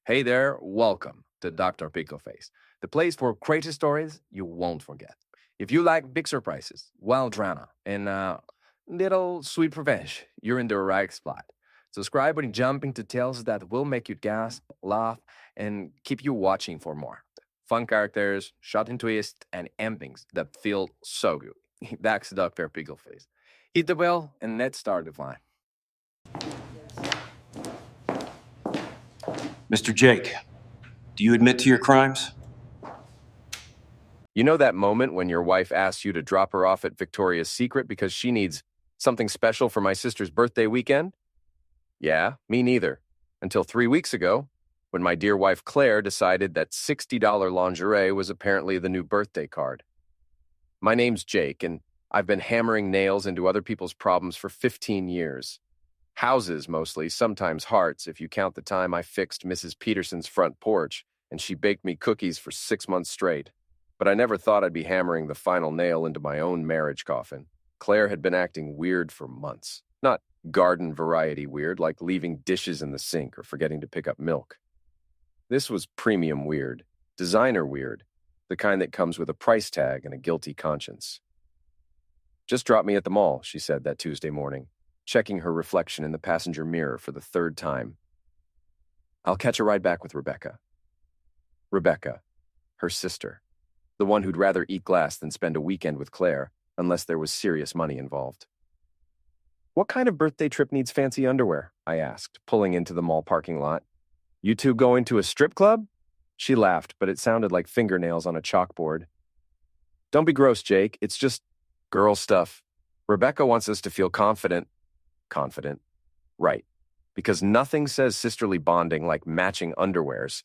Hey there, welcome to Dr. Pickleface, the place for crazy stories you won't forget. If you like big surprises, wild drama, and little sweet revenge, you're in the right spot. Subscribe and jump into tales that will make you gasp, laugh, and keep you watching for more. Fun characters, shocking twists, and endings that feel so good. That's Dr. Pickleface. Hit the bell and let's start the fun. Mr. Jake, do you admit to your crimes? You know that moment when your wife asks you to drop her off at Victoria's Secret because she needs something special for my sister's birthday weekend? Yeah, me neither. Until 3 weeks ago, when my dear wife Claire decided that $60 lingerie was apparently the new birthday card. My name's Jake, and I've been hammering nails into other people's problems for 15 years. Houses, mostly, sometimes hearts, if you count the time I fixed Mrs. Peterson's front porch and she baked me cookies for 6 months straight. But I never thought I'd be hammering the final nail into my own marriage coffin. Claire had been acting weird for months. Not garden variety weird, like leaving dishes in the sink or forgetting to pick up milk. This was premium weird, designer weird, the kind that comes with a price tag and a guilty conscience. Just drop me at the mall, she said that Tuesday morning, checking her reflection in the passenger mirror for the third time. I'll catch a ride back with Rebecca. Rebecca, her sister. The one who'd rather eat glass than spend a weekend with Claire, unless there was serious money involved. What kind of birthday trip needs fancy underwear? I asked, pulling into the mall parking lot. You two going to a strip club? She laughed, but it sounded like fingernails on a chalkboard. Don't be gross, Jake. It's just girl stuff. Rebecca wants us to feel confident. Confident. Right. Because nothing says sisterly bonding like matching underwears.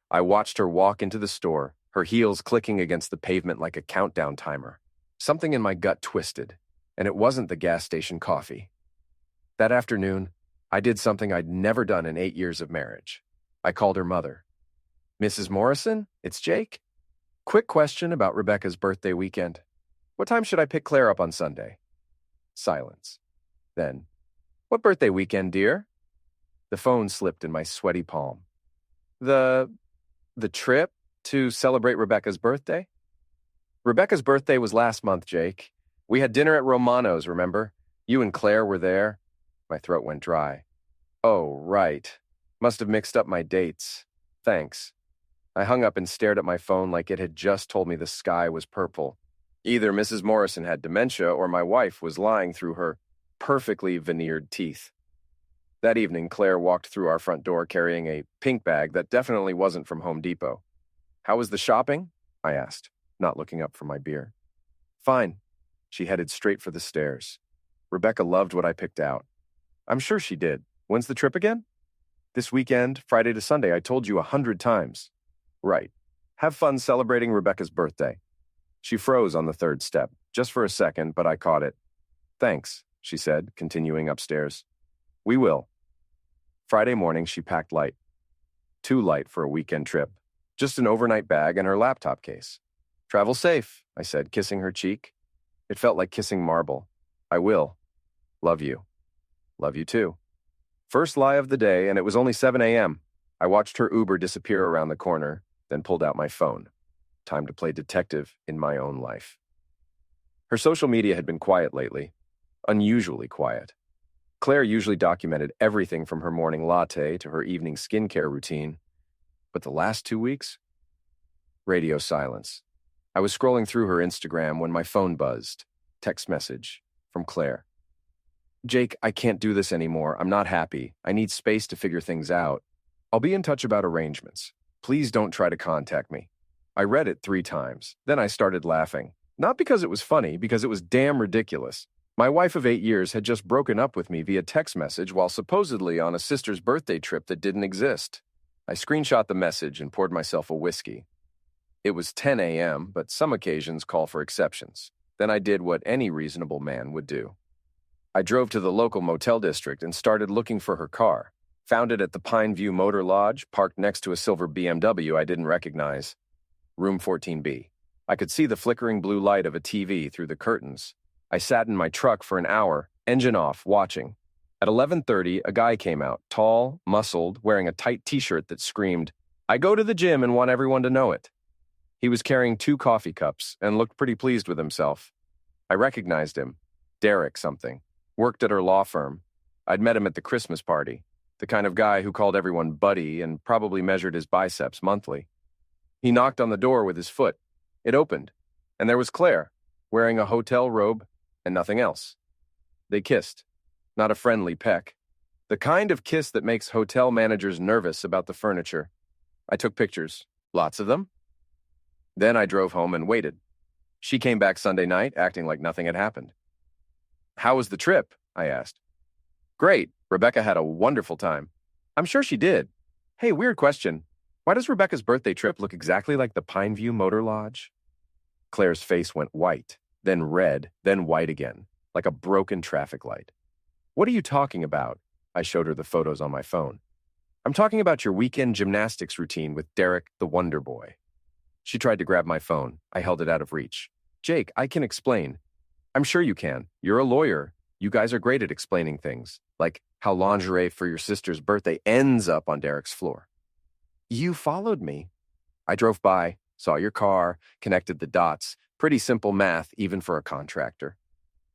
I watched her walk into the store, her heels clicking against the pavement like a countdown timer. Something in my gut twisted, and it wasn't the gas station coffee. That afternoon, I did something I'd never done in 8 years of marriage. I called her mother. Mrs. Morrison, it's Jake. Quick question about Rebecca's birthday weekend. What time should I pick Claire up on Sunday? Silence. Then, what birthday weekend, dear? The phone slipped in my sweaty palm. The trip to celebrate Rebecca's birthday? Rebecca's birthday was last month, Jake. We had dinner at Romano's, remember? You and Claire were there. My throat went dry. Oh, right. Must have mixed up my dates. Thanks. I hung up and stared at my phone like it had just told me the sky was purple. Either Mrs. Morrison had dementia or my wife was lying through her perfectly veneered teeth. That evening, Claire walked through our front door carrying a pink bag that definitely wasn't from Home Depot. How was the shopping? I asked, not looking up from my beer. Fine. She headed straight for the stairs. Rebecca loved what I picked out. I'm sure she did. When's the trip again? This weekend, Friday to Sunday, I told you 100 times. Right. Have fun celebrating Rebecca's birthday. She froze on the third step, just for a second, but I caught it. Thanks, she said, continuing upstairs. We will. Friday morning, she packed light. Too light for a weekend trip. Just an overnight bag and her laptop case. Travel safe, I said, kissing her cheek. It felt like kissing marble. I will. Love you. Love you too. First lie of the day, and it was only 7 a.m. I watched her Uber disappear around the corner, then pulled out my phone. Time to play detective in my own life. Her social media had been quiet lately. Unusually quiet. Claire usually documented everything from her morning latte to her evening skincare routine. But the last 2 weeks? Radio silence. I was scrolling through her Instagram when my phone buzzed. Text message from Claire. Jake, I can't do this anymore. I'm not happy. I need space to figure things out. I'll be in touch about arrangements. Please don't try to contact me. I read it 3 times. Then I started laughing. Not because it was funny, because it was damn ridiculous. My wife of 8 years had just broken up with me via text message while supposedly on a sister's birthday trip that didn't exist. I screenshot the message and poured myself a whiskey. It was 10 a.m., but some occasions call for exceptions. Then I did what any reasonable man would do. I drove to the local motel district and started looking for her car. Found it at the Pine View Motor Lodge, parked next to a silver BMW I didn't recognize. Room 14B. I could see the flickering blue light of a TV through the curtains. I sat in my truck for an hour, engine off, watching. At 11:30, a guy came out, tall, muscled, wearing a tight t-shirt that screamed, "I go to the gym and want everyone to know it." He was carrying 2 coffee cups and looked pretty pleased with himself. I recognized him. Derek something. Worked at her law firm. I'd met him at the Christmas party. The kind of guy who called everyone buddy and probably measured his biceps monthly. He knocked on the door with his foot. It opened, and there was Claire, wearing a hotel robe and nothing else. They kissed. Not a friendly peck. The kind of kiss that makes hotel managers nervous about the furniture. I took pictures. Lots of them. Then I drove home and waited. She came back Sunday night, acting like nothing had happened. "How was the trip?" I asked. "Great. Rebecca had a wonderful time." "I'm sure she did." "Hey, weird question. Why does Rebecca's birthday trip look exactly like the Pineview Motor Lodge?" Claire's face went white, then red, then white again, like a broken traffic light. "What are you talking about?" I showed her the photos on my phone. "I'm talking about your weekend gymnastics routine with Derek the Wonder Boy." She tried to grab my phone. I held it out of reach. "Jake, I can explain." "I'm sure you can. You're a lawyer. You guys are great at explaining things, like how lingerie for your sister's birthday ends up on Derek's floor." "You followed me." "I drove by, saw your car, connected the dots. Pretty simple math, even for a contractor."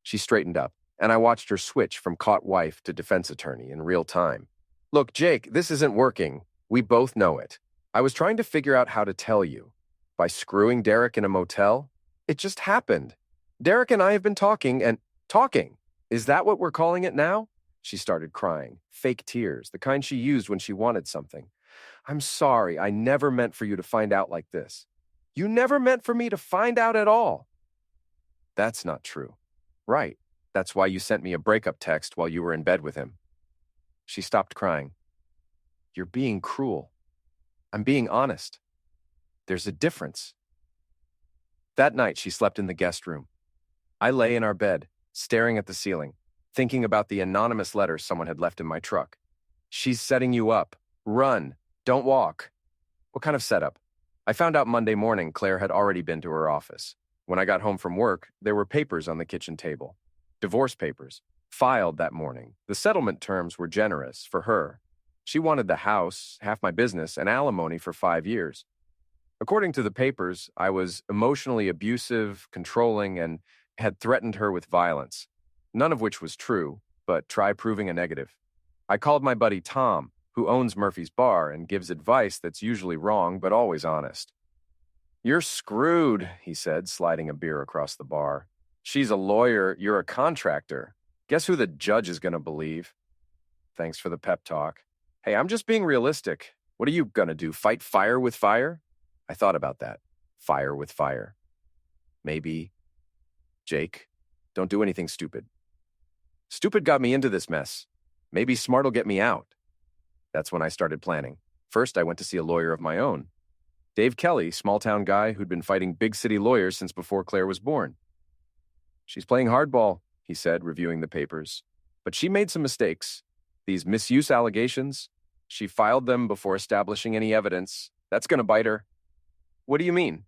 She straightened up, and I watched her switch from caught wife to defense attorney in real time. "Look, Jake, this isn't working. We both know it. I was trying to figure out how to tell you. By screwing Derek in a motel? It just happened. Derek and I have been talking and talking. Is that what we're calling it now?" She started crying, fake tears, the kind she used when she wanted something. "I'm sorry. I never meant for you to find out like this." "You never meant for me to find out at all." "That's not true." "Right. That's why you sent me a breakup text while you were in bed with him." She stopped crying. "You're being cruel." "I'm being honest. There's a difference." That night, she slept in the guest room. I lay in our bed, staring at the ceiling, thinking about the anonymous letter someone had left in my truck. "She's setting you up. Run. Don't walk." What kind of setup? I found out Monday morning Claire had already been to her office. When I got home from work, there were papers on the kitchen table. Divorce papers. Filed that morning. The settlement terms were generous for her. She wanted the house, half my business, and alimony for 5 years. According to the papers, I was emotionally abusive, controlling, and had threatened her with violence. None of which was true, but try proving a negative. I called my buddy Tom, who owns Murphy's Bar and gives advice that's usually wrong but always honest. "You're screwed," he said, sliding a beer across the bar. "She's a lawyer, you're a contractor. Guess who the judge is going to believe?" Thanks for the pep talk. "Hey, I'm just being realistic. What are you going to do, fight fire with fire?" I thought about that. Fire with fire. Maybe. "Jake, don't do anything stupid." Stupid got me into this mess. Maybe smart'll get me out. That's when I started planning. First, I went to see a lawyer of my own. Dave Kelly, small-town guy who'd been fighting big-city lawyers since before Claire was born. "She's playing hardball," he said, reviewing the papers. "But she made some mistakes. These misuse allegations, she filed them before establishing any evidence. That's going to bite her." "What do you mean?"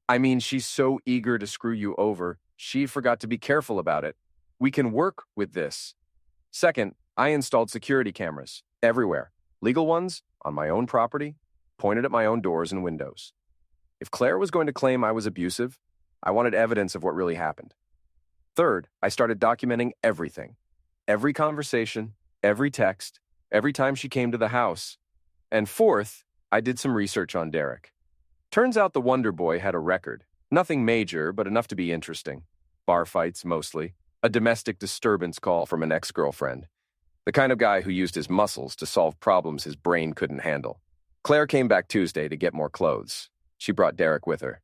"I mean, she's so eager to screw you over, she forgot to be careful about it. We can work with this." Second, I installed security cameras everywhere. Legal ones, on my own property, pointed at my own doors and windows. If Claire was going to claim I was abusive, I wanted evidence of what really happened. Third, I started documenting everything. Every conversation, every text, every time she came to the house. And fourth, I did some research on Derek. Turns out the Wonder Boy had a record. Nothing major, but enough to be interesting. Bar fights, mostly. A domestic disturbance call from an ex-girlfriend. The kind of guy who used his muscles to solve problems his brain couldn't handle. Claire came back Tuesday to get more clothes. She brought Derek with her.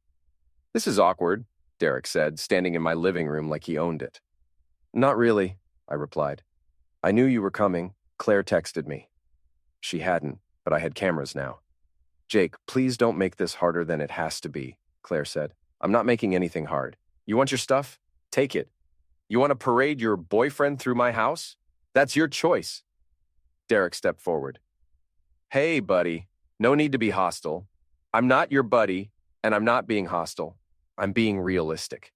"This is awkward," Derek said, standing in my living room like he owned it. "Not really," I replied. "I knew you were coming. Claire texted me." She hadn't, but I had cameras now. "Jake, please don't make this harder than it has to be," Claire said. "I'm not making anything hard. You want your stuff? Take it. You want to parade your boyfriend through my house? That's your choice." Derek stepped forward. "Hey, buddy. No need to be hostile. I'm not your buddy, and I'm not being hostile. I'm being realistic."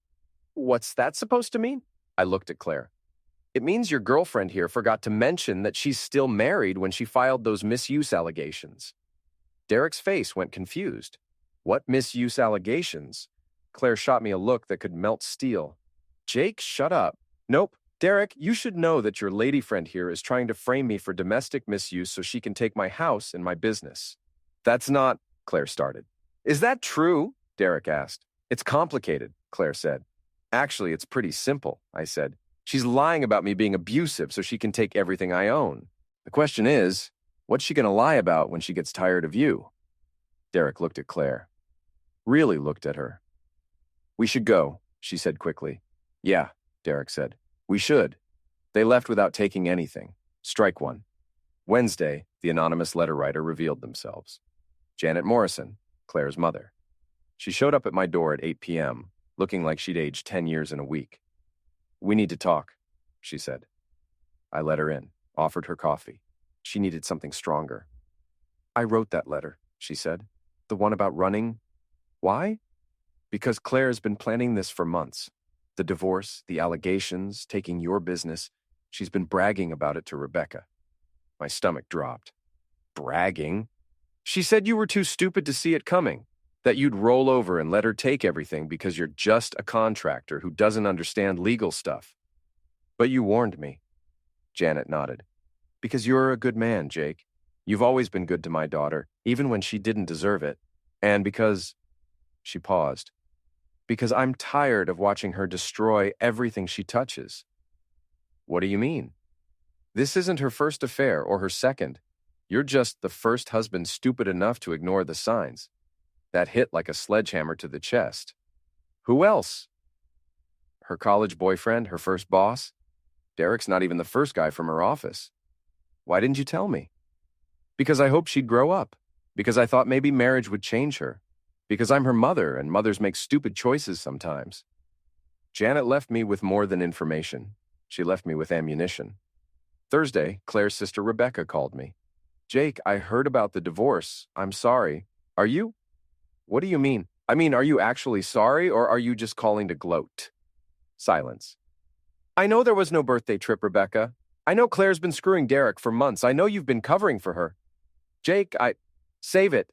"What's that supposed to mean?" I looked at Claire. It means your girlfriend here forgot to mention that she's still married when she filed those misuse allegations. Derek's face went confused. What misuse allegations? Claire shot me a look that could melt steel. Jake, shut up. Nope. Derek, you should know that your lady friend here is trying to frame me for domestic misuse so she can take my house and my business. That's not, Claire started. Is that true? Derek asked. It's complicated, Claire said. Actually, it's pretty simple, I said. She's lying about me being abusive so she can take everything I own. The question is, what's she going to lie about when she gets tired of you? Derek looked at Claire. Really looked at her. We should go, she said quickly. Yeah, Derek said. We should. They left without taking anything. Strike one. Wednesday, the anonymous letter writer revealed themselves. Janet Morrison, Claire's mother. She showed up at my door at 8 p.m., looking like she'd aged 10 years in a week. We need to talk, she said. I let her in, offered her coffee. She needed something stronger. I wrote that letter, she said. The one about running. Why? Because Claire's been planning this for months. The divorce, the allegations, taking your business. She's been bragging about it to Rebecca. My stomach dropped. Bragging? She said you were too stupid to see it coming, that you'd roll over and let her take everything because you're just a contractor who doesn't understand legal stuff. But you warned me. Janet nodded. Because you're a good man, Jake. You've always been good to my daughter, even when she didn't deserve it. And because... She paused. Because I'm tired of watching her destroy everything she touches. What do you mean? This isn't her first affair or her second. You're just the first husband stupid enough to ignore the signs. That hit like a sledgehammer to the chest. Who else? Her college boyfriend, her first boss? Derek's not even the first guy from her office. Why didn't you tell me? Because I hoped she'd grow up. Because I thought maybe marriage would change her. Because I'm her mother, and mothers make stupid choices sometimes. Janet left me with more than information. She left me with ammunition. Thursday, Claire's sister Rebecca called me. Jake, I heard about the divorce. I'm sorry. Are you? What do you mean? I mean, are you actually sorry, or are you just calling to gloat? Silence. I know there was no birthday trip, Rebecca. I know Claire's been screwing Derek for months. I know you've been covering for her. Jake, Save it.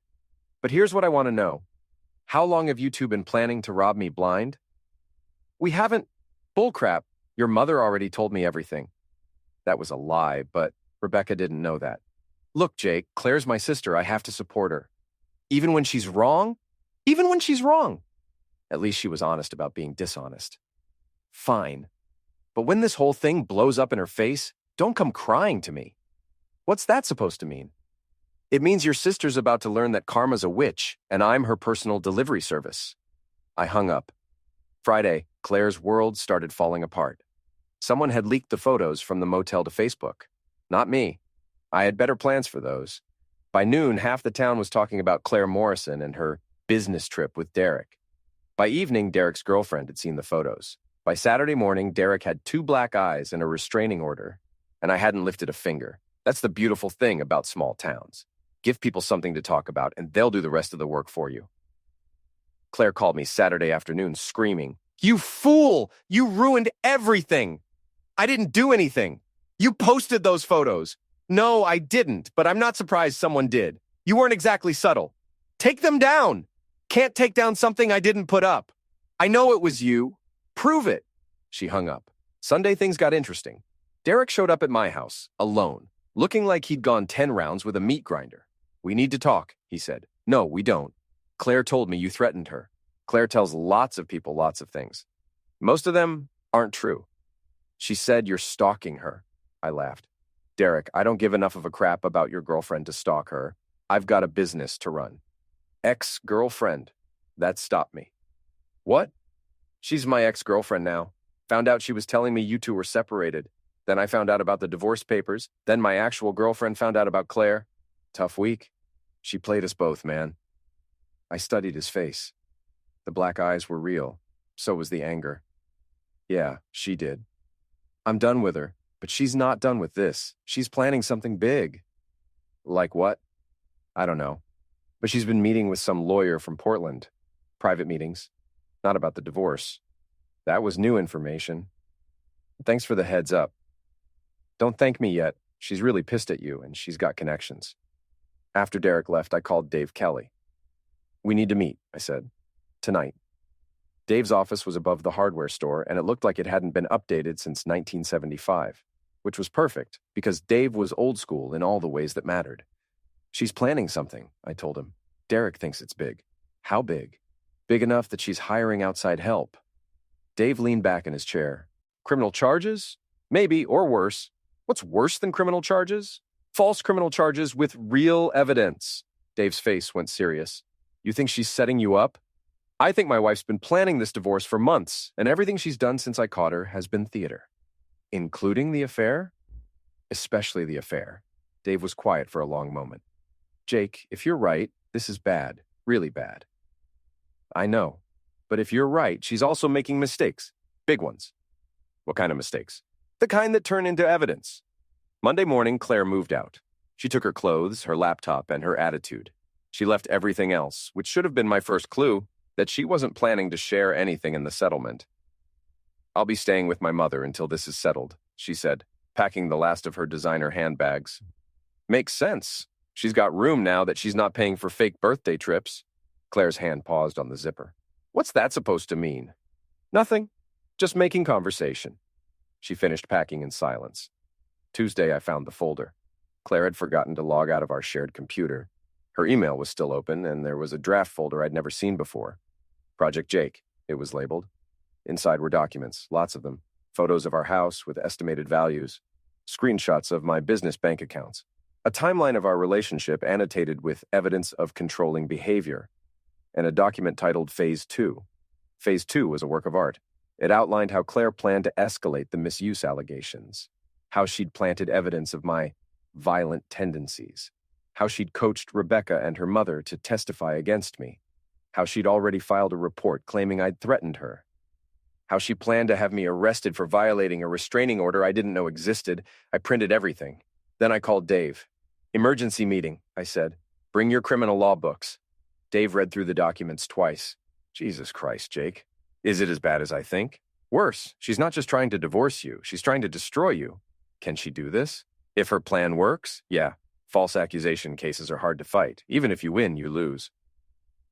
But here's what I want to know. How long have you two been planning to rob me blind? We haven't. Bullcrap. Your mother already told me everything. That was a lie, but Rebecca didn't know that. Look, Jake, Claire's my sister. I have to support her. Even when she's wrong? Even when she's wrong. At least she was honest about being dishonest. Fine. But when this whole thing blows up in her face, don't come crying to me. What's that supposed to mean? It means your sister's about to learn that Karma's a witch, and I'm her personal delivery service. I hung up. Friday, Claire's world started falling apart. Someone had leaked the photos from the motel to Facebook. Not me. I had better plans for those. By noon, half the town was talking about Claire Morrison and her business trip with Derek. By evening, Derek's girlfriend had seen the photos. By Saturday morning, Derek had 2 black eyes and a restraining order, and I hadn't lifted a finger. That's the beautiful thing about small towns. Give people something to talk about, and they'll do the rest of the work for you. Claire called me Saturday afternoon, screaming, "You fool! You ruined everything! I didn't do anything! You posted those photos! No, I didn't, but I'm not surprised someone did. You weren't exactly subtle. Take them down! Can't take down something I didn't put up. I know it was you. Prove it!" She hung up. Sunday things got interesting. Derek showed up at my house, alone, looking like he'd gone 10 rounds with a meat grinder. "We need to talk," he said. "No, we don't. Claire told me you threatened her." Claire tells lots of people lots of things. Most of them aren't true. "She said you're stalking her." I laughed. "Derek, I don't give enough of a crap about your girlfriend to stalk her. I've got a business to run." Ex-girlfriend. That stopped me. What? She's my ex-girlfriend now. Found out she was telling me you two were separated. Then I found out about the divorce papers. Then my actual girlfriend found out about Claire. Tough week. She played us both, man. I studied his face. The black eyes were real. So was the anger. Yeah, she did. I'm done with her, but she's not done with this. She's planning something big. Like what? I don't know. But she's been meeting with some lawyer from Portland. Private meetings. Not about the divorce. That was new information. Thanks for the heads up. Don't thank me yet. She's really pissed at you, and she's got connections. After Derek left, I called Dave Kelly. We need to meet, I said. Tonight. Dave's office was above the hardware store, and it looked like it hadn't been updated since 1975, which was perfect, because Dave was old school in all the ways that mattered. She's planning something, I told him. Derek thinks it's big. How big? Big enough that she's hiring outside help. Dave leaned back in his chair. Criminal charges? Maybe, or worse. What's worse than criminal charges? False criminal charges with real evidence. Dave's face went serious. You think she's setting you up? I think my wife's been planning this divorce for months, and everything she's done since I caught her has been theater. Including the affair? Especially the affair. Dave was quiet for a long moment. Jake, if you're right, this is bad. Really bad. I know. But if you're right, she's also making mistakes. Big ones. What kind of mistakes? The kind that turn into evidence. Monday morning, Claire moved out. She took her clothes, her laptop, and her attitude. She left everything else, which should have been my first clue, that she wasn't planning to share anything in the settlement. I'll be staying with my mother until this is settled, she said, packing the last of her designer handbags. Makes sense. She's got room now that she's not paying for fake birthday trips. Claire's hand paused on the zipper. What's that supposed to mean? Nothing. Just making conversation. She finished packing in silence. Tuesday, I found the folder. Claire had forgotten to log out of our shared computer. Her email was still open, and there was a draft folder I'd never seen before. Project Jake, it was labeled. Inside were documents, lots of them. Photos of our house with estimated values. Screenshots of my business bank accounts. A timeline of our relationship annotated with evidence of controlling behavior. And a document titled Phase 2. Phase 2 was a work of art. It outlined how Claire planned to escalate the misuse allegations. How she'd planted evidence of my violent tendencies. How she'd coached Rebecca and her mother to testify against me. How she'd already filed a report claiming I'd threatened her. How she planned to have me arrested for violating a restraining order I didn't know existed. I printed everything. Then I called Dave. Emergency meeting, I said. Bring your criminal law books. Dave read through the documents twice. Jesus Christ, Jake. Is it as bad as I think? Worse, she's not just trying to divorce you, she's trying to destroy you. Can she do this? If her plan works, yeah. False accusation cases are hard to fight. Even if you win, you lose.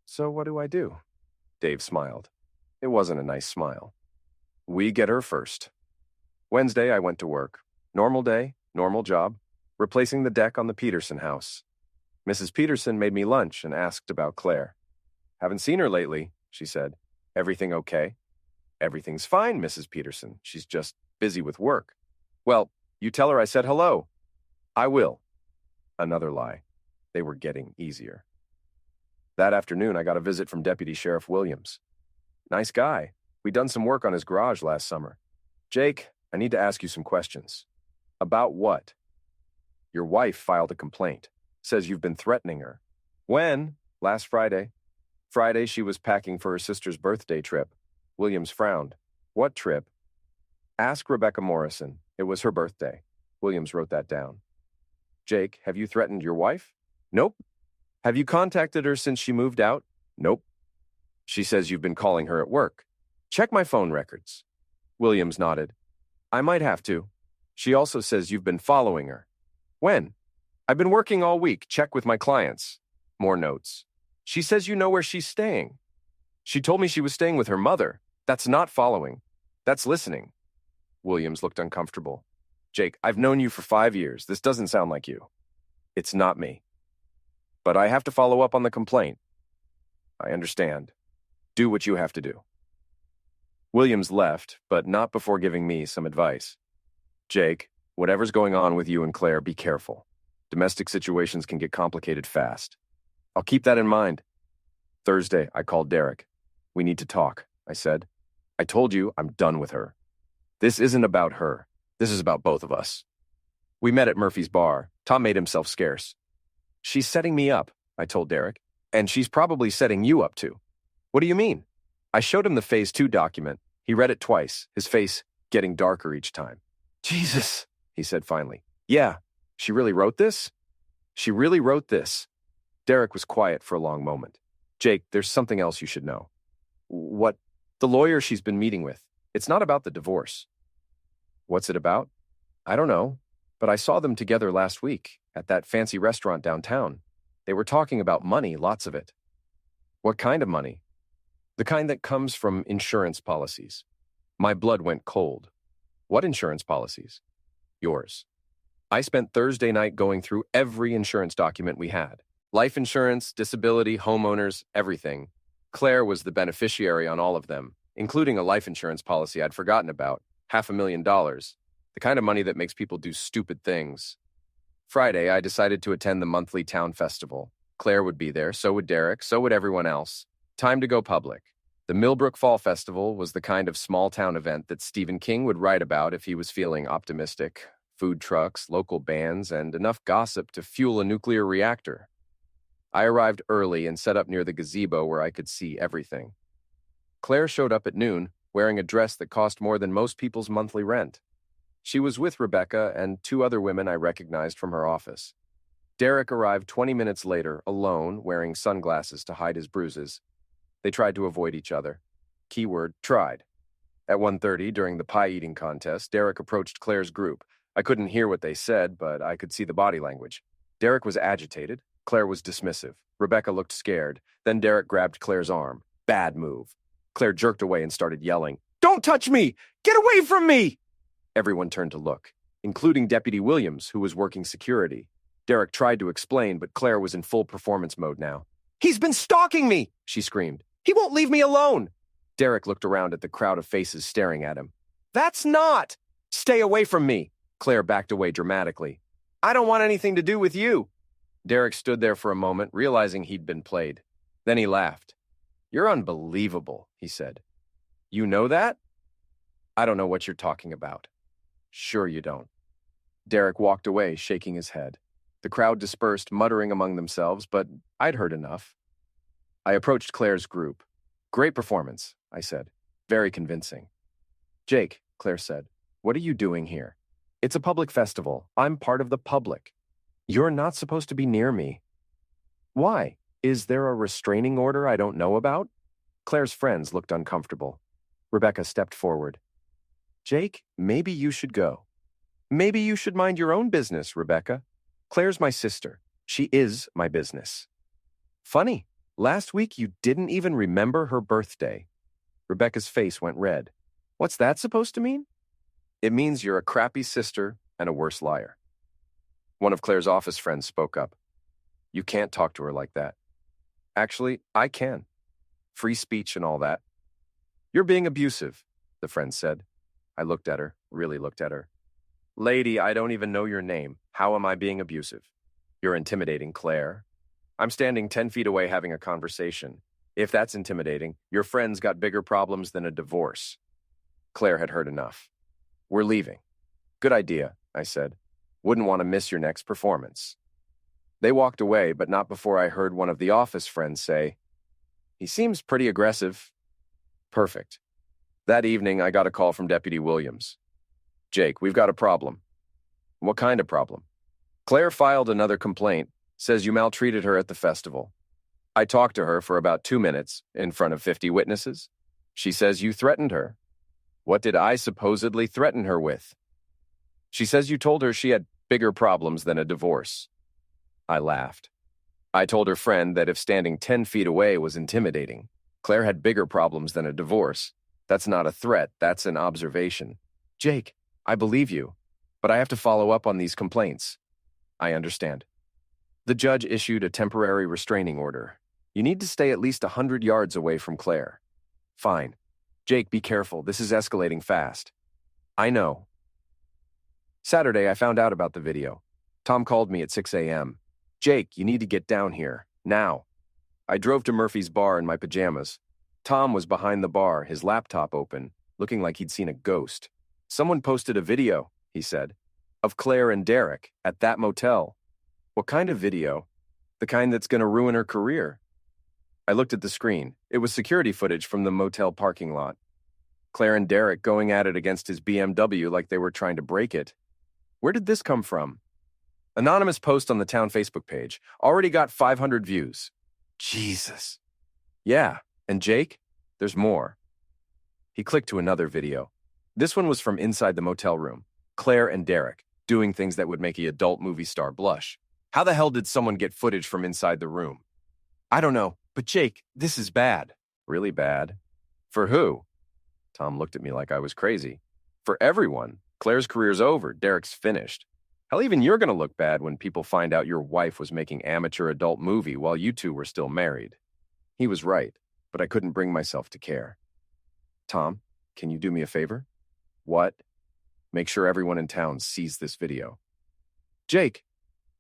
So what do I do? Dave smiled. It wasn't a nice smile. We get her first. Wednesday, I went to work. Normal day, normal job. Replacing the deck on the Peterson house. Mrs. Peterson made me lunch and asked about Claire. Haven't seen her lately, she said. Everything okay? Everything's fine, Mrs. Peterson. She's just busy with work. Well, you tell her I said hello. I will. Another lie. They were getting easier. That afternoon, I got a visit from Deputy Sheriff Williams. Nice guy. We'd done some work on his garage last summer. Jake, I need to ask you some questions. About what? Your wife filed a complaint. Says you've been threatening her. When? Last Friday. Friday, she was packing for her sister's birthday trip. Williams frowned. What trip? Ask Rebecca Morrison. It was her birthday. Williams wrote that down. Jake, have you threatened your wife? Nope. Have you contacted her since she moved out? Nope. She says you've been calling her at work. Check my phone records. Williams nodded. I might have to. She also says you've been following her. When? I've been working all week. Check with my clients. More notes. She says you know where she's staying. She told me she was staying with her mother. That's not following. That's listening. Williams looked uncomfortable. Jake, I've known you for 5 years. This doesn't sound like you. It's not me. But I have to follow up on the complaint. I understand. Do what you have to do. Williams left, but not before giving me some advice. Jake, whatever's going on with you and Claire, be careful. Domestic situations can get complicated fast. I'll keep that in mind. Thursday, I called Derek. We need to talk, I said. I told you I'm done with her. This isn't about her. This is about both of us. We met at Murphy's bar. Tom made himself scarce. She's setting me up, I told Derek, and she's probably setting you up too. What do you mean? I showed him the Phase 2 document. He read it twice, his face getting darker each time. Jesus, he said finally. Yeah, she really wrote this? She really wrote this. Derek was quiet for a long moment. Jake, there's something else you should know. What? The lawyer she's been meeting with. It's not about the divorce. What's it about? I don't know. But I saw them together last week at that fancy restaurant downtown. They were talking about money, lots of it. What kind of money? The kind that comes from insurance policies. My blood went cold. What insurance policies? Yours. I spent Thursday night going through every insurance document we had. Life insurance, disability, homeowners, everything. Claire was the beneficiary on all of them, including a life insurance policy I'd forgotten about, $500,000, the kind of money that makes people do stupid things. Friday, I decided to attend the monthly town festival. Claire would be there, so would Derek, so would everyone else. Time to go public. The Millbrook Fall Festival was the kind of small-town event that Stephen King would write about if he was feeling optimistic. Food trucks, local bands, and enough gossip to fuel a nuclear reactor. I arrived early and set up near the gazebo where I could see everything. Claire showed up at noon, wearing a dress that cost more than most people's monthly rent. She was with Rebecca and two other women I recognized from her office. Derek arrived 20 minutes later, alone, wearing sunglasses to hide his bruises. They tried to avoid each other. Keyword, tried. At 1:30, during the pie-eating contest, Derek approached Claire's group. I couldn't hear what they said, but I could see the body language. Derek was agitated. Claire was dismissive. Rebecca looked scared. Then Derek grabbed Claire's arm. Bad move. Claire jerked away and started yelling, "Don't touch me! Get away from me!" Everyone turned to look, including Deputy Williams, who was working security. Derek tried to explain, but Claire was in full performance mode now. "He's been stalking me!" she screamed. "He won't leave me alone!" Derek looked around at the crowd of faces staring at him. "That's not! Stay away from me!" Claire backed away dramatically. "I don't want anything to do with you." Derek stood there for a moment, realizing he'd been played. Then he laughed. "You're unbelievable," he said. "You know that?" "I don't know what you're talking about." "Sure you don't." Derek walked away, shaking his head. The crowd dispersed, muttering among themselves, but I'd heard enough. I approached Claire's group. "Great performance," I said. "Very convincing." "Jake," Claire said, "what are you doing here? It's a public festival. I'm part of the public. You're not supposed to be near me." "Why? Is there a restraining order I don't know about?" Claire's friends looked uncomfortable. Rebecca stepped forward. "Jake, maybe you should go." "Maybe you should mind your own business, Rebecca. Claire's my sister. She is my business." "Funny. Last week you didn't even remember her birthday." Rebecca's face went red. "What's that supposed to mean?" "It means you're a crappy sister and a worse liar." One of Claire's office friends spoke up. "You can't talk to her like that." "Actually, I can. Free speech and all that." "You're being abusive," the friend said. I looked at her, really looked at her. "Lady, I don't even know your name. How am I being abusive?" "You're intimidating, Claire. I'm standing 10 feet away having a conversation. If that's intimidating, your friend's got bigger problems than a divorce." Claire had heard enough. "We're leaving." "Good idea," I said. "Wouldn't want to miss your next performance." They walked away, but not before I heard one of the office friends say, "He seems pretty aggressive." Perfect. That evening, I got a call from Deputy Williams. "Jake, we've got a problem." "What kind of problem?" "Claire filed another complaint, says you maltreated her at the festival. I talked to her for about 2 minutes in front of 50 witnesses. She says you threatened her." "What did I supposedly threaten her with?" "She says you told her she had bigger problems than a divorce." I laughed. I told her friend that if standing 10 feet away was intimidating, Claire had bigger problems than a divorce. That's not a threat, that's an observation. "Jake, I believe you, but I have to follow up on these complaints." "I understand." The judge issued a temporary restraining order. "You need to stay at least 100 yards away from Claire." "Fine. Jake, be careful. This is escalating fast." "I know." Saturday, I found out about the video. Tom called me at 6 a.m. "Jake, you need to get down here. Now." I drove to Murphy's bar in my pajamas. Tom was behind the bar, his laptop open, looking like he'd seen a ghost. "Someone posted a video," he said, "of Claire and Derek at that motel." "What kind of video?" "The kind that's going to ruin her career." I looked at the screen. It was security footage from the motel parking lot. Claire and Derek going at it against his BMW like they were trying to break it. Where did this come from? Anonymous post on the town Facebook page. Already got 500 views. Jesus. "Yeah, and Jake? There's more." He clicked to another video. This one was from inside the motel room. Claire and Derek. doing things that would make an adult movie star blush. How the hell did someone get footage from inside the room? I don't know, but Jake, this is bad. Really bad? For who? Tom looked at me like I was crazy. For everyone. Claire's career's over. Derek's finished. Hell, even you're going to look bad when people find out your wife was making amateur adult movie while you two were still married. He was right, but I couldn't bring myself to care. Tom, can you do me a favor? What? Make sure everyone in town sees this video. Jake,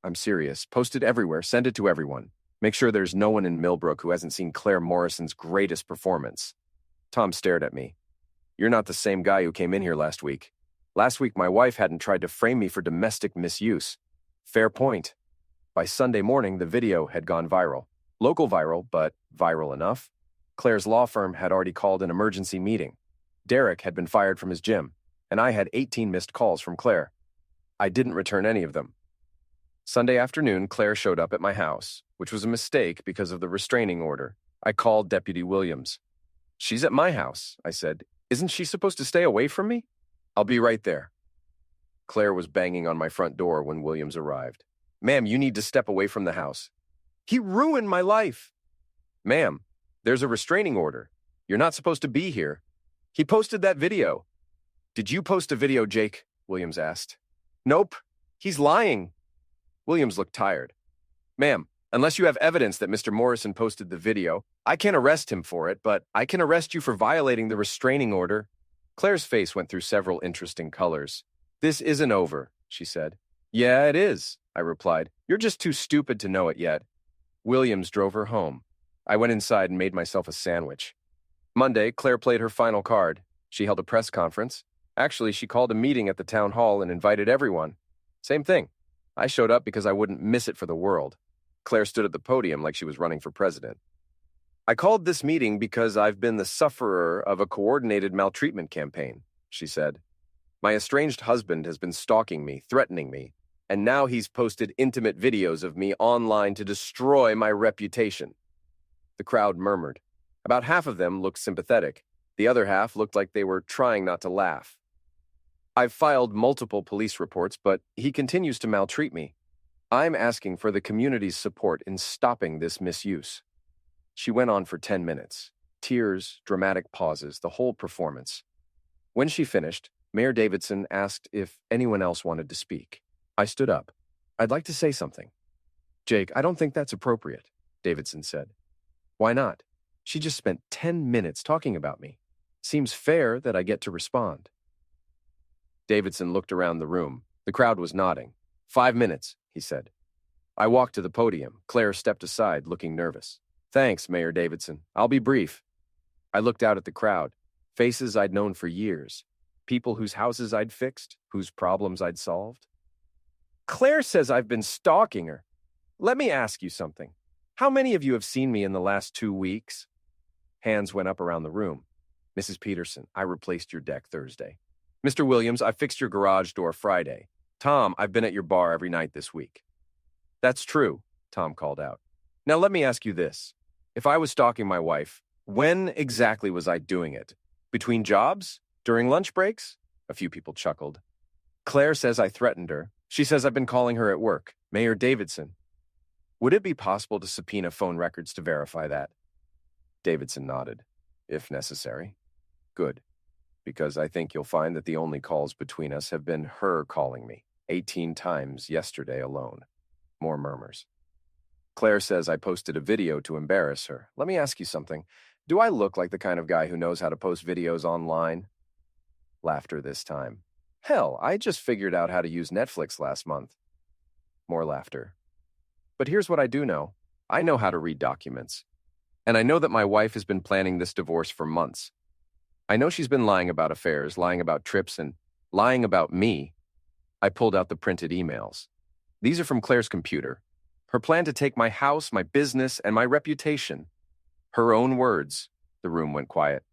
I'm serious. Post it everywhere. Send it to everyone. Make sure there's no one in Millbrook who hasn't seen Claire Morrison's greatest performance. Tom stared at me. You're not the same guy who came in here last week. Last week, my wife hadn't tried to frame me for domestic misuse. Fair point. By Sunday morning, the video had gone viral. Local viral, but viral enough. Claire's law firm had already called an emergency meeting. Derek had been fired from his gym, and I had 18 missed calls from Claire. I didn't return any of them. Sunday afternoon, Claire showed up at my house, which was a mistake because of the restraining order. I called Deputy Williams. She's at my house, I said. Isn't she supposed to stay away from me? I'll be right there. Claire was banging on my front door when Williams arrived. Ma'am, you need to step away from the house. He ruined my life. Ma'am, there's a restraining order. You're not supposed to be here. He posted that video. Did you post a video, Jake? Williams asked. Nope. He's lying. Williams looked tired. Ma'am, unless you have evidence that Mr. Morrison posted the video, I can't arrest him for it, but I can arrest you for violating the restraining order. Claire's face went through several interesting colors. This isn't over, she said. Yeah, it is, I replied. You're just too stupid to know it yet. Williams drove her home. I went inside and made myself a sandwich. Monday, Claire played her final card. She held a press conference. Actually, she called a meeting at the town hall and invited everyone. Same thing. I showed up because I wouldn't miss it for the world. Claire stood at the podium like she was running for president. I called this meeting because I've been the sufferer of a coordinated maltreatment campaign, she said. My estranged husband has been stalking me, threatening me, and now he's posted intimate videos of me online to destroy my reputation. The crowd murmured. About half of them looked sympathetic. The other half looked like they were trying not to laugh. I've filed multiple police reports, but he continues to maltreat me. I'm asking for the community's support in stopping this misuse. She went on for 10 minutes. Tears, dramatic pauses, the whole performance. When she finished, Mayor Davidson asked if anyone else wanted to speak. I stood up. I'd like to say something. Jake, I don't think that's appropriate, Davidson said. Why not? She just spent 10 minutes talking about me. Seems fair that I get to respond. Davidson looked around the room. The crowd was nodding. 5 minutes, he said. I walked to the podium. Claire stepped aside, looking nervous. Thanks, Mayor Davidson. I'll be brief. I looked out at the crowd. Faces I'd known for years. People whose houses I'd fixed, whose problems I'd solved. Claire says I've been stalking her. Let me ask you something. How many of you have seen me in the last 2 weeks? Hands went up around the room. Mrs. Peterson, I replaced your deck Thursday. Mr. Williams, I fixed your garage door Friday. Tom, I've been at your bar every night this week. That's true, Tom called out. Now let me ask you this. If I was stalking my wife, when exactly was I doing it? Between jobs? During lunch breaks? A few people chuckled. Claire says I threatened her. She says I've been calling her at work. Mayor Davidson. Would it be possible to subpoena phone records to verify that? Davidson nodded. If necessary. Good. Because I think you'll find that the only calls between us have been her calling me, 18 times yesterday alone. More murmurs. Claire says I posted a video to embarrass her. Let me ask you something. Do I look like the kind of guy who knows how to post videos online? Laughter this time. Hell, I just figured out how to use Netflix last month. More laughter. But here's what I do know. I know how to read documents. And I know that my wife has been planning this divorce for months. I know she's been lying about affairs, lying about trips, and lying about me. I pulled out the printed emails. These are from Claire's computer. Her plan to take my house, my business, and my reputation. Her own words. The room went quiet.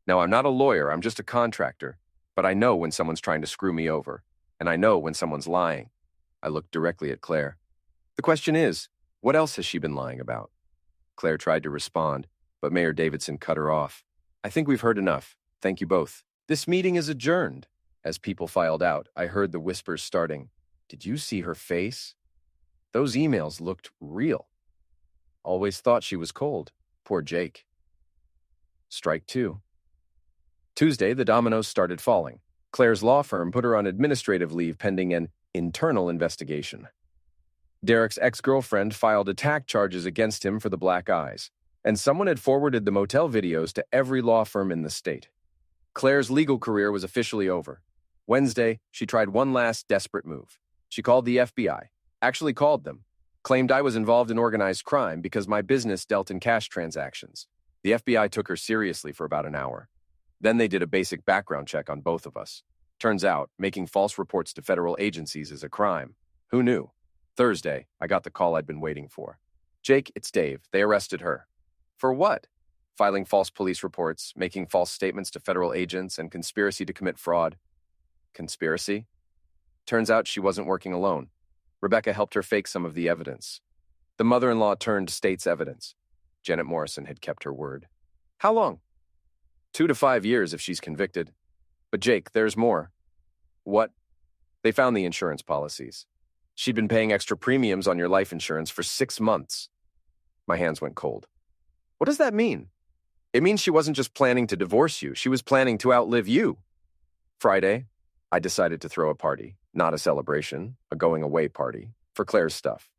Now, I'm not a lawyer, I'm just a contractor. But I know when someone's trying to screw me over. And I know when someone's lying. I looked directly at Claire. The question is, what else has she been lying about? Claire tried to respond, but Mayor Davidson cut her off. I think we've heard enough. Thank you both. This meeting is adjourned. As people filed out, I heard the whispers starting. Did you see her face? Those emails looked real. Always thought she was cold. Poor Jake. Strike two. Tuesday, the dominoes started falling. Claire's law firm put her on administrative leave pending an internal investigation. Derek's ex-girlfriend filed attack charges against him for the black eyes, and someone had forwarded the motel videos to every law firm in the state. Claire's legal career was officially over. Wednesday, she tried one last desperate move. She called the FBI, actually called them, claimed I was involved in organized crime because my business dealt in cash transactions. The FBI took her seriously for about an hour. Then they did a basic background check on both of us. Turns out, making false reports to federal agencies is a crime. Who knew? Thursday, I got the call I'd been waiting for. Jake, it's Dave. They arrested her. For what? Filing false police reports, making false statements to federal agents, and conspiracy to commit fraud. Conspiracy? Turns out she wasn't working alone. Rebecca helped her fake some of the evidence. The mother-in-law turned state's evidence. Janet Morrison had kept her word. How long? 2 to 5 years if she's convicted. But Jake, there's more. What? They found the insurance policies. She'd been paying extra premiums on your life insurance for 6 months. My hands went cold. What does that mean? It means she wasn't just planning to divorce you. She was planning to outlive you. Friday, I decided to throw a party. Not a celebration, a going-away party, for Claire's stuff.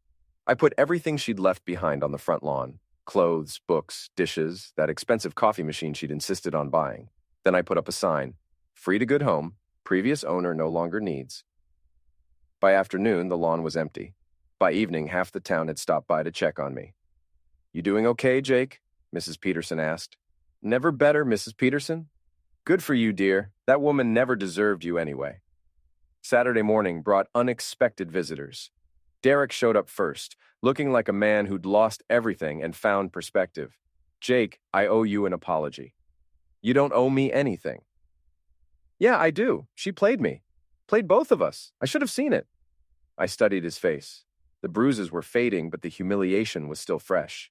I put everything she'd left behind on the front lawn. Clothes, books, dishes, that expensive coffee machine she'd insisted on buying. Then I put up a sign, free to good home, previous owner no longer needs. By afternoon, the lawn was empty. By evening, half the town had stopped by to check on me. You doing okay, Jake? Mrs. Peterson asked. Never better, Mrs. Peterson? Good for you, dear. That woman never deserved you anyway. Saturday morning brought unexpected visitors. Derek showed up first, looking like a man who'd lost everything and found perspective. Jake, I owe you an apology. You don't owe me anything. Yeah, I do. She played me. Played both of us. I should have seen it. I studied his face. The bruises were fading, but the humiliation was still fresh.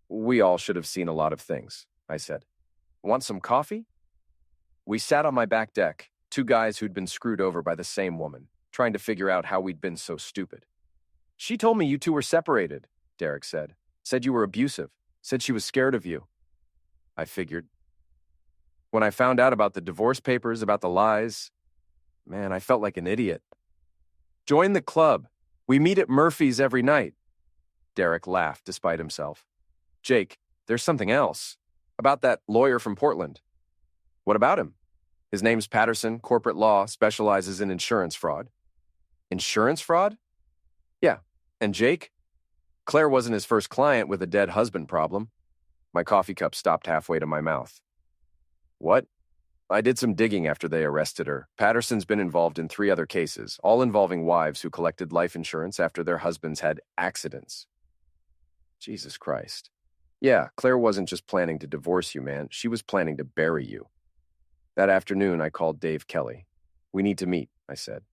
We all should have seen a lot of things, I said. Want some coffee? We sat on my back deck, 2 guys who'd been screwed over by the same woman, trying to figure out how we'd been so stupid. She told me you two were separated, Derek said. Said you were abusive. Said she was scared of you. I figured. When I found out about the divorce papers, about the lies, man, I felt like an idiot. Join the club. We meet at Murphy's every night. Derek laughed despite himself. Jake, there's something else. About that lawyer from Portland. What about him? His name's Patterson, corporate law, specializes in insurance fraud. Insurance fraud? Yeah. And Jake? Claire wasn't his first client with a dead husband problem. My coffee cup stopped halfway to my mouth. What? I did some digging after they arrested her. Patterson's been involved in 3 other cases, all involving wives who collected life insurance after their husbands had accidents. Jesus Christ. Yeah, Claire wasn't just planning to divorce you, man. She was planning to bury you. That afternoon, I called Dave Kelly. We need to meet, I said,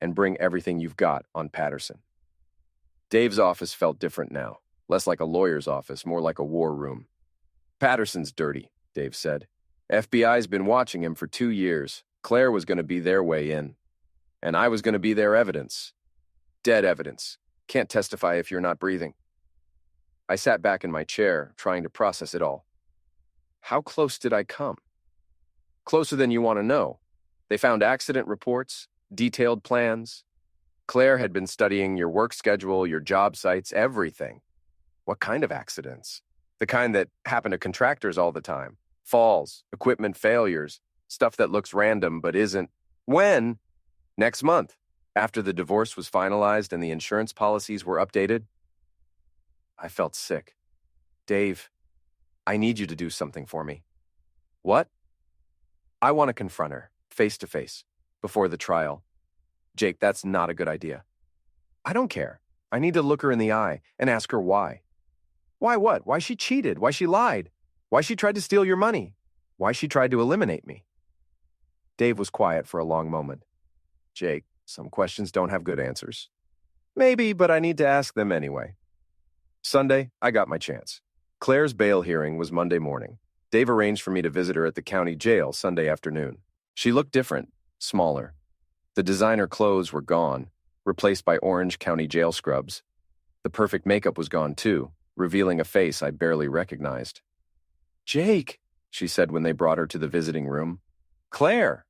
and bring everything you've got on Patterson. Dave's office felt different now, less like a lawyer's office, more like a war room. Patterson's dirty, Dave said. FBI's been watching him for 2 years. Claire was going to be their way in. And I was going to be their evidence. Dead evidence. Can't testify if you're not breathing. I sat back in my chair, trying to process it all. How close did I come? Closer than you want to know. They found accident reports, detailed plans. Claire had been studying your work schedule, your job sites, everything. What kind of accidents? The kind that happen to contractors all the time. Falls, equipment failures, stuff that looks random but isn't. When? Next month, after the divorce was finalized and the insurance policies were updated. I felt sick. Dave, I need you to do something for me. What? I want to confront her, face to face, before the trial. Jake, that's not a good idea. I don't care. I need to look her in the eye and ask her why. Why what? Why she cheated? Why she lied? Why she tried to steal your money? Why she tried to eliminate me? Dave was quiet for a long moment. Jake, some questions don't have good answers. Maybe, but I need to ask them anyway. Sunday, I got my chance. Claire's bail hearing was Monday morning. Dave arranged for me to visit her at the county jail Sunday afternoon. She looked different, smaller. The designer clothes were gone, replaced by Orange County jail scrubs. The perfect makeup was gone too, revealing a face I barely recognized. "Jake," she said when they brought her to the visiting room. "Claire."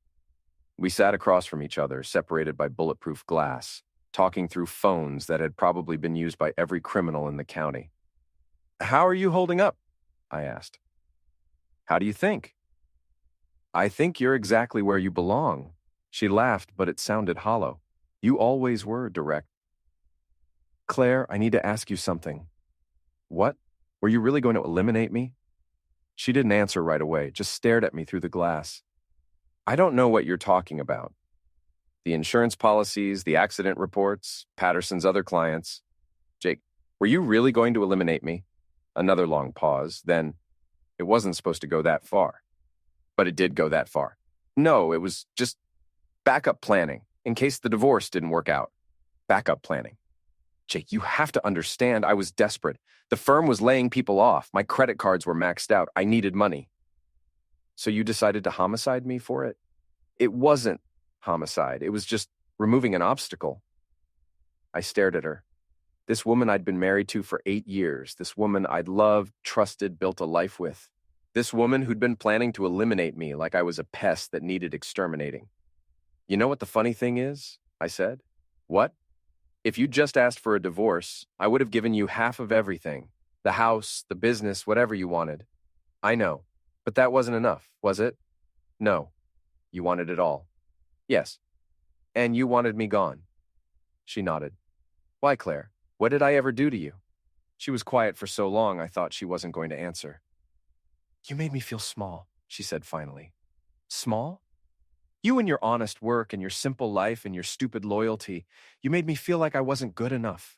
We sat across from each other, separated by bulletproof glass, talking through phones that had probably been used by every criminal in the county. "How are you holding up?" I asked. "How do you think?" "I think you're exactly where you belong." She laughed, but it sounded hollow. "You always were direct." "Claire, I need to ask you something." "What? Were you really going to eliminate me?" She didn't answer right away, just stared at me through the glass. "I don't know what you're talking about." "The insurance policies, the accident reports, Patterson's other clients." "Jake, were you really going to eliminate me?" Another long pause, then, "It wasn't supposed to go that far." "But it did go that far." "No, it was just backup planning, in case the divorce didn't work out." "Backup planning." "Jake, you have to understand, I was desperate. The firm was laying people off. My credit cards were maxed out. I needed money." "So you decided to homicide me for it?" "It wasn't homicide. It was just removing an obstacle." I stared at her. This woman I'd been married to for 8 years. This woman I'd loved, trusted, built a life with. This woman who'd been planning to eliminate me like I was a pest that needed exterminating. "You know what the funny thing is?" I said. "What?" "If you just asked for a divorce, I would have given you half of everything. The house, the business, whatever you wanted." "I know. But that wasn't enough, was it?" "No. You wanted it all." "Yes. And you wanted me gone." She nodded. "Why, Claire? What did I ever do to you?" She was quiet for so long I thought she wasn't going to answer. "You made me feel small," she said finally. "Small? You and your honest work and your simple life and your stupid loyalty, you made me feel like I wasn't good enough.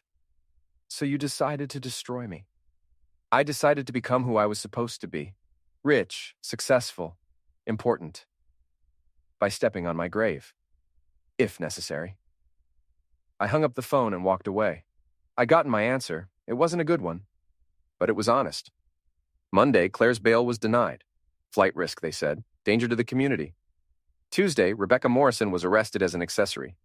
So you decided to destroy me. I decided to become who I was supposed to be. Rich, successful, important. By stepping on my grave. If necessary." I hung up the phone and walked away. I'd gotten my answer. It wasn't a good one. But it was honest. Monday, Claire's bail was denied. Flight risk, they said. Danger to the community. Tuesday, Rebecca Morrison was arrested as an accessory.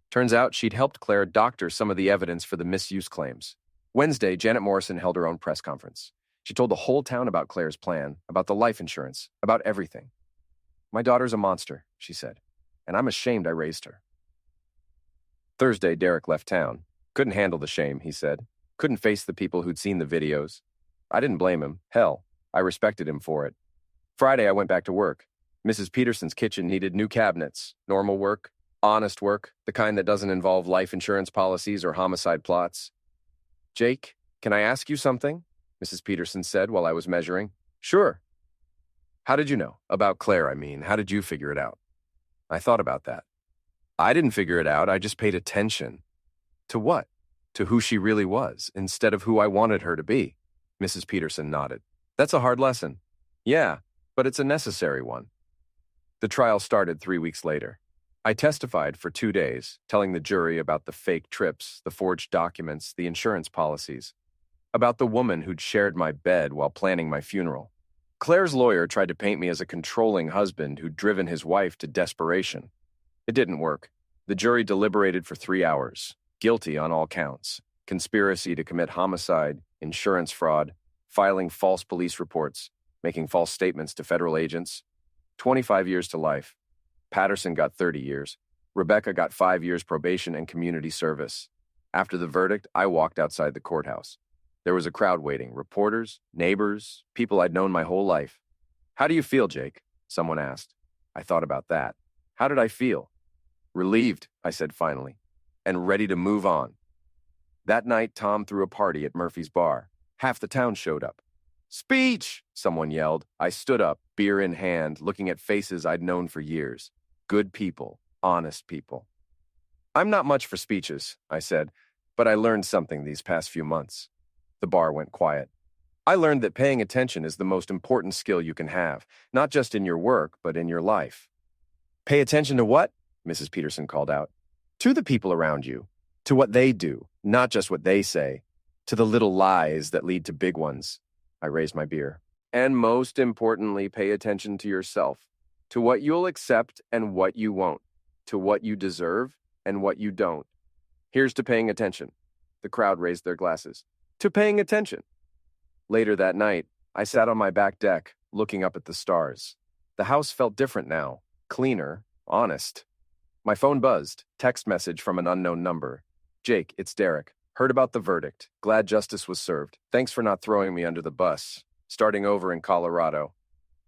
Turns out she'd helped Claire doctor some of the evidence for the misuse claims. Wednesday, Janet Morrison held her own press conference. She told the whole town about Claire's plan, about the life insurance, about everything. "My daughter's a monster," she said, "and I'm ashamed I raised her." Thursday, Derek left town. Couldn't handle the shame, he said. Couldn't face the people who'd seen the videos. I didn't blame him. Hell, I respected him for it. Friday, I went back to work. Mrs. Peterson's kitchen needed new cabinets. Normal work, honest work, the kind that doesn't involve life insurance policies or homicide plots. "Jake, can I ask you something?" Mrs. Peterson said while I was measuring. "Sure." "How did you know? About Claire, I mean. How did you figure it out?" I thought about that. I didn't figure it out. I just paid attention. To what? To who she really was, instead of who I wanted her to be. Mrs. Peterson nodded. "That's a hard lesson." "Yeah, but it's a necessary one." The trial started 3 weeks later. I testified for 2 days, telling the jury about the fake trips, the forged documents, the insurance policies, about the woman who'd shared my bed while planning my funeral. Claire's lawyer tried to paint me as a controlling husband who'd driven his wife to desperation. It didn't work. The jury deliberated for 3 hours. Guilty on all counts. Conspiracy to commit homicide, insurance fraud, filing false police reports, making false statements to federal agents. 25 years to life. Patterson got 30 years. Rebecca got 5 years probation and community service. After the verdict, I walked outside the courthouse. There was a crowd waiting, reporters, neighbors, people I'd known my whole life. "How do you feel, Jake?" someone asked. I thought about that. How did I feel? "Relieved," I said finally, "and ready to move on." That night, Tom threw a party at Murphy's bar. Half the town showed up. "Speech!" someone yelled. I stood up, beer in hand, looking at faces I'd known for years. Good people, honest people. "I'm not much for speeches," I said, "but I learned something these past few months." The bar went quiet. I learned that paying attention is the most important skill you can have, not just in your work, but in your life. "Pay attention to what?" Mrs. Peterson called out. "To the people around you, to what they do, not just what they say, to the little lies that lead to big ones." I raised my beer. "And most importantly, pay attention to yourself, to what you'll accept and what you won't. to what you deserve and what you don't. Here's to paying attention. The crowd raised their glasses. To paying attention. Later that night, I sat on my back deck, looking up at the stars. The house felt different now, cleaner, honest. My phone buzzed, text message from an unknown number. Jake, it's Derek. Heard about the verdict. Glad justice was served. Thanks for not throwing me under the bus. Starting over in Colorado.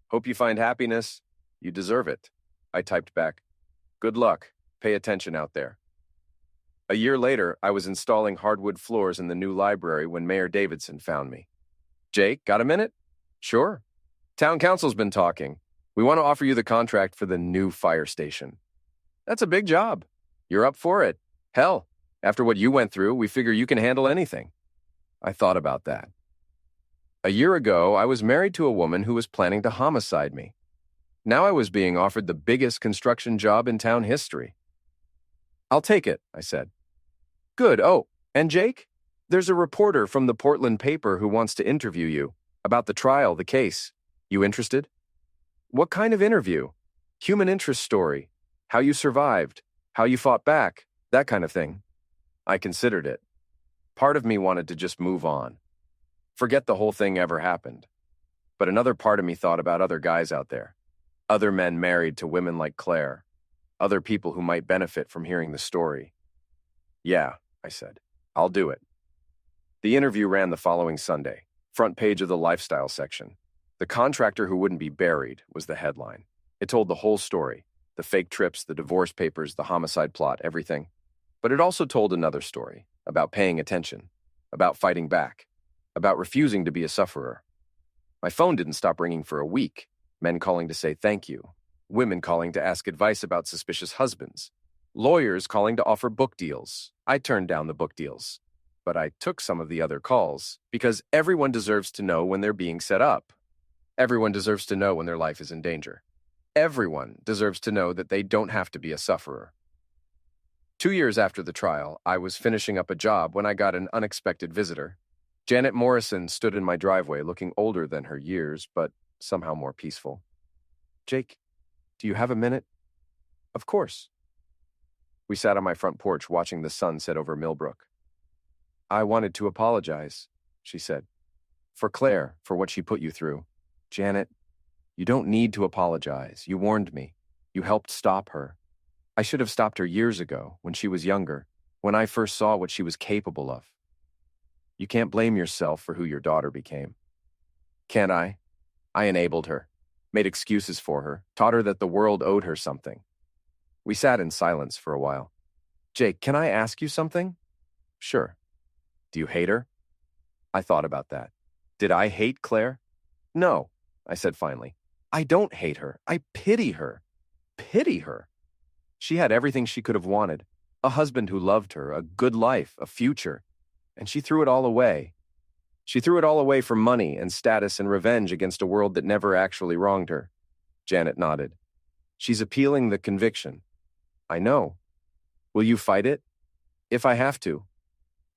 Hope you find happiness. You deserve it. I typed back. Good luck. Pay attention out there. A year later, I was installing hardwood floors in the new library when Mayor Davidson found me. Jake, got a minute? Sure. Town council's been talking. We want to offer you the contract for the new fire station. That's a big job. You're up for it. Hell, after what you went through, we figure you can handle anything. I thought about that. A year ago, I was married to a woman who was planning to homicide me. Now I was being offered the biggest construction job in town history. I'll take it, I said. Good. Oh, and Jake? There's a reporter from the Portland paper who wants to interview you about the trial, the case. You interested? What kind of interview? Human interest story. How you survived. How you fought back. That kind of thing. I considered it. Part of me wanted to just move on. Forget the whole thing ever happened. But another part of me thought about other guys out there. Other men married to women like Claire. Other people who might benefit from hearing the story. Yeah, I said. I'll do it. The interview ran the following Sunday. Front page of the lifestyle section. The contractor who wouldn't be buried was the headline. It told the whole story. The fake trips, the divorce papers, the homicide plot, everything. But it also told another story. About paying attention. About fighting back. About refusing to be a sufferer. My phone didn't stop ringing for a week. Men calling to say thank you. Women calling to ask advice about suspicious husbands. Lawyers calling to offer book deals. I turned down the book deals. But I took some of the other calls because everyone deserves to know when they're being set up. Everyone deserves to know when their life is in danger. Everyone deserves to know that they don't have to be a sufferer. 2 years after the trial, I was finishing up a job when I got an unexpected visitor. Janet Morrison stood in my driveway looking older than her years, but somehow more peaceful. Jake, do you have a minute? Of course. We sat on my front porch watching the sun set over Millbrook. I wanted to apologize, she said. For Claire, for what she put you through. Janet, you don't need to apologize. You warned me. You helped stop her. I should have stopped her years ago, when she was younger, when I first saw what she was capable of. You can't blame yourself for who your daughter became. Can't I? I enabled her, made excuses for her, taught her that the world owed her something. We sat in silence for a while. Jake, can I ask you something? Sure. Do you hate her? I thought about that. Did I hate Claire? No, I said finally. I don't hate her. I pity her. Pity her. She had everything she could have wanted. A husband who loved her, a good life, a future. And she threw it all away. She threw it all away for money and status and revenge against a world that never actually wronged her. Janet nodded. She's appealing the conviction. I know. Will you fight it? If I have to.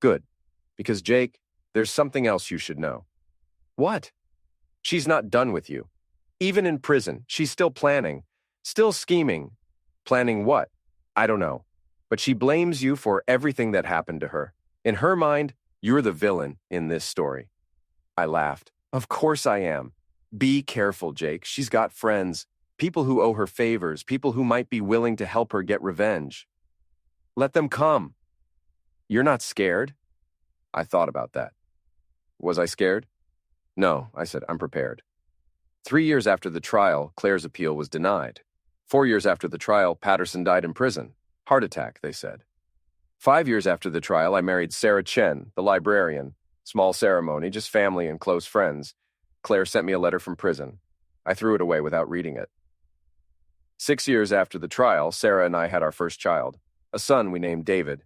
Good. Because, Jake, there's something else you should know. What? She's not done with you. Even in prison, she's still planning. Still scheming. Planning what? I don't know. But she blames you for everything that happened to her. In her mind, you're the villain in this story. I laughed. Of course I am. Be careful, Jake. She's got friends. People who owe her favors. People who might be willing to help her get revenge. Let them come. You're not scared? I thought about that. Was I scared? No, I said, I'm prepared. 3 years after the trial, Claire's appeal was denied. 4 years after the trial, Patterson died in prison. Heart attack, they said. 5 years after the trial, I married Sarah Chen, the librarian. Small ceremony, just family and close friends. Claire sent me a letter from prison. I threw it away without reading it. 6 years after the trial, Sarah and I had our first child, a son we named David.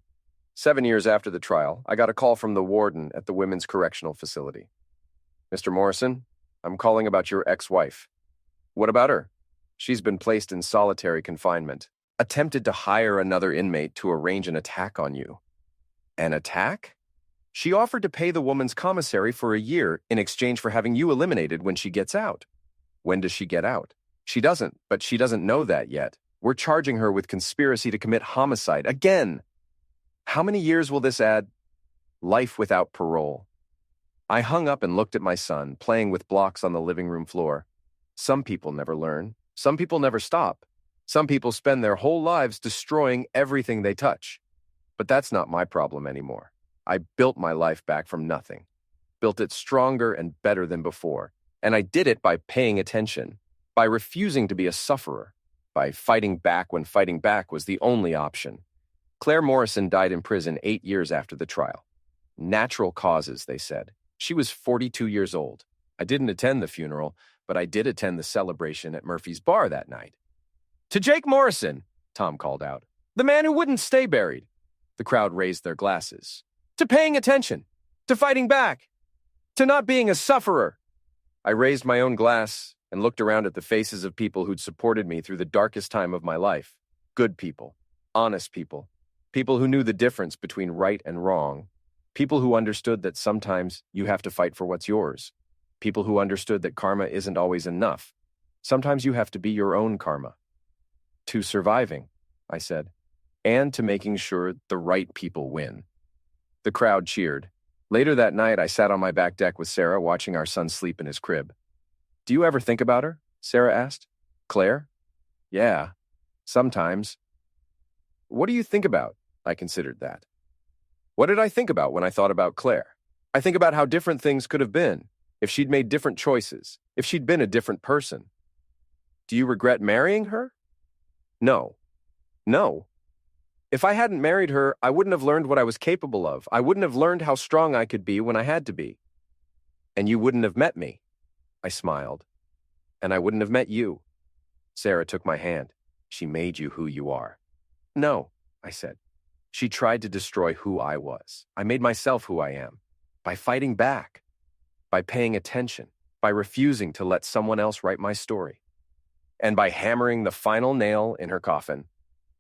7 years after the trial, I got a call from the warden at the Women's Correctional Facility. Mr. Morrison, I'm calling about your ex-wife. What about her? She's been placed in solitary confinement. Attempted to hire another inmate to arrange an attack on you. An attack? She offered to pay the woman's commissary for a year in exchange for having you eliminated when she gets out. When does she get out? She doesn't, but she doesn't know that yet. We're charging her with conspiracy to commit homicide again. How many years will this add? Life without parole. I hung up and looked at my son, playing with blocks on the living room floor. Some people never learn. Some people never stop. Some people spend their whole lives destroying everything they touch. But that's not my problem anymore. I built my life back from nothing. Built it stronger and better than before. And I did it by paying attention, by refusing to be a sufferer, by fighting back when fighting back was the only option. Claire Morrison died in prison 8 years after the trial. Natural causes, they said. She was 42 years old. I didn't attend the funeral, but I did attend the celebration at Murphy's Bar that night. "To Jake Morrison," Tom called out. "The man who wouldn't stay buried." The crowd raised their glasses. "To paying attention. To fighting back. To not being a sufferer." I raised my own glass and looked around at the faces of people who'd supported me through the darkest time of my life. Good people. Honest people. People who knew the difference between right and wrong. People who understood that sometimes you have to fight for what's yours. People who understood that karma isn't always enough. Sometimes you have to be your own karma. "To surviving," I said, "and to making sure the right people win." The crowd cheered. Later that night, I sat on my back deck with Sarah, watching our son sleep in his crib. "Do you ever think about her?" Sarah asked. "Claire?" "Yeah, sometimes." "What do you think about?" I considered that. What did I think about when I thought about Claire? I think about how different things could have been, if she'd made different choices, if she'd been a different person. "Do you regret marrying her?" No. No. If I hadn't married her, I wouldn't have learned what I was capable of. I wouldn't have learned how strong I could be when I had to be. And you wouldn't have met me. I smiled. And I wouldn't have met you. Sarah took my hand. She made you who you are. No, I said. She tried to destroy who I was. I made myself who I am. By fighting back. By paying attention. By refusing to let someone else write my story. And by hammering the final nail in her coffin.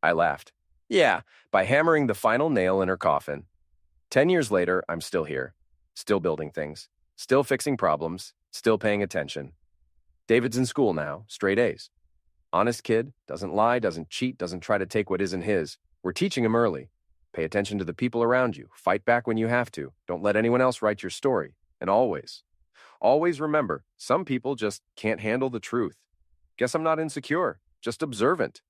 I laughed. Yeah, by hammering the final nail in her coffin. 10 years later, I'm still here. Still building things. Still fixing problems. Still paying attention. David's in school now, straight A's. Honest kid, doesn't lie, doesn't cheat, doesn't try to take what isn't his. We're teaching him early. Pay attention to the people around you. Fight back when you have to. Don't let anyone else write your story. And always remember, some people just can't handle the truth. Guess I'm not insecure, just observant.